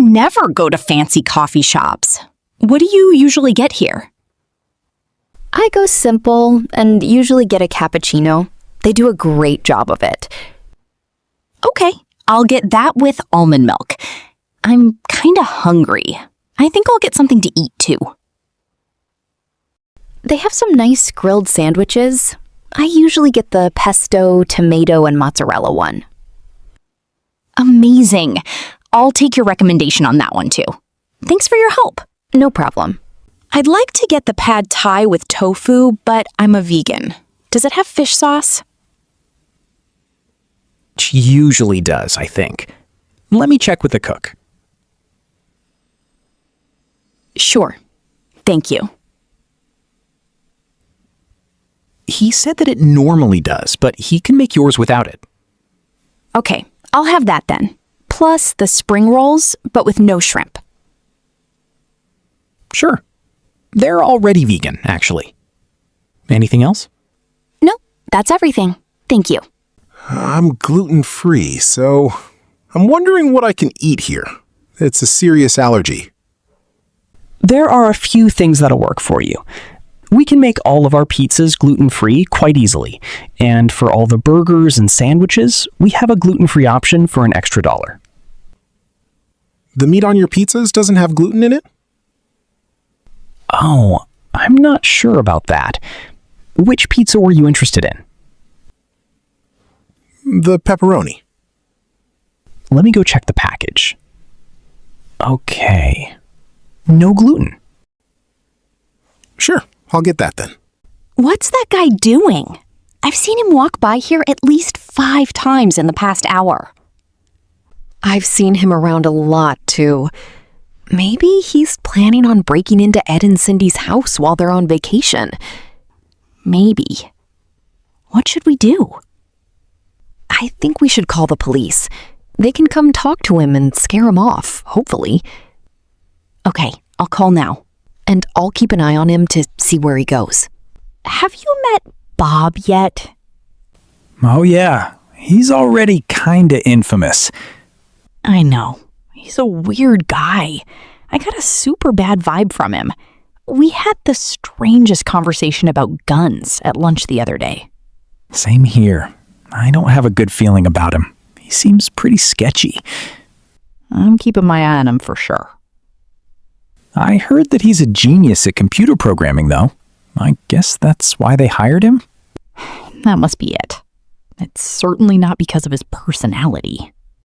never go to fancy coffee shops. What do you usually get here? I go simple and usually get a cappuccino. They do a great job of it. Okay, I'll get that with almond milk. I'm kinda hungry. I think I'll get something to eat too. They have some nice grilled sandwiches. I usually get the pesto, tomato, and mozzarella one. Amazing. I'll take your recommendation on that one too. Thanks for your help. No problem. I'd like to get the pad thai with tofu, but I'm a vegan. Does it have fish sauce? It usually does, I think. Let me check with the cook. Sure. Thank you. He said that it normally does, but he can make yours without it. Okay, I'll have that then. Plus the spring rolls, but with no shrimp. Sure. They're already vegan, actually. Anything else? No, that's everything. Thank you. I'm gluten-free, so I'm wondering what I can eat here. It's a serious allergy. There are a few things that'll work for you. We can make all of our pizzas gluten-free quite easily, and for all the burgers and sandwiches, we have a gluten-free option for an extra $1. The meat on your pizzas doesn't have gluten in it? Oh, I'm not sure about that. Which pizza were you interested in? The pepperoni. Let me go check the package. Okay. No gluten. Sure, I'll get that then. What's that guy doing? I've seen him walk by here at least 5 times in the past hour. I've seen him around a lot, too. Maybe he's planning on breaking into Ed and Cindy's house while they're on vacation. Maybe. What should we do? I think we should call the police. They can come talk to him and scare him off, hopefully. Okay, I'll call now. And I'll keep an eye on him to see where he goes. Have you met Bob yet? Oh yeah, he's already kinda infamous. I know. He's a weird guy. I got a super bad vibe from him. We had the strangest conversation about guns at lunch the other day. Same here. I don't have a good feeling about him. He seems pretty sketchy. I'm keeping my eye on him for sure. I heard that he's a genius at computer programming, though. I guess that's why they hired him? That must be it. It's certainly not because of his personality.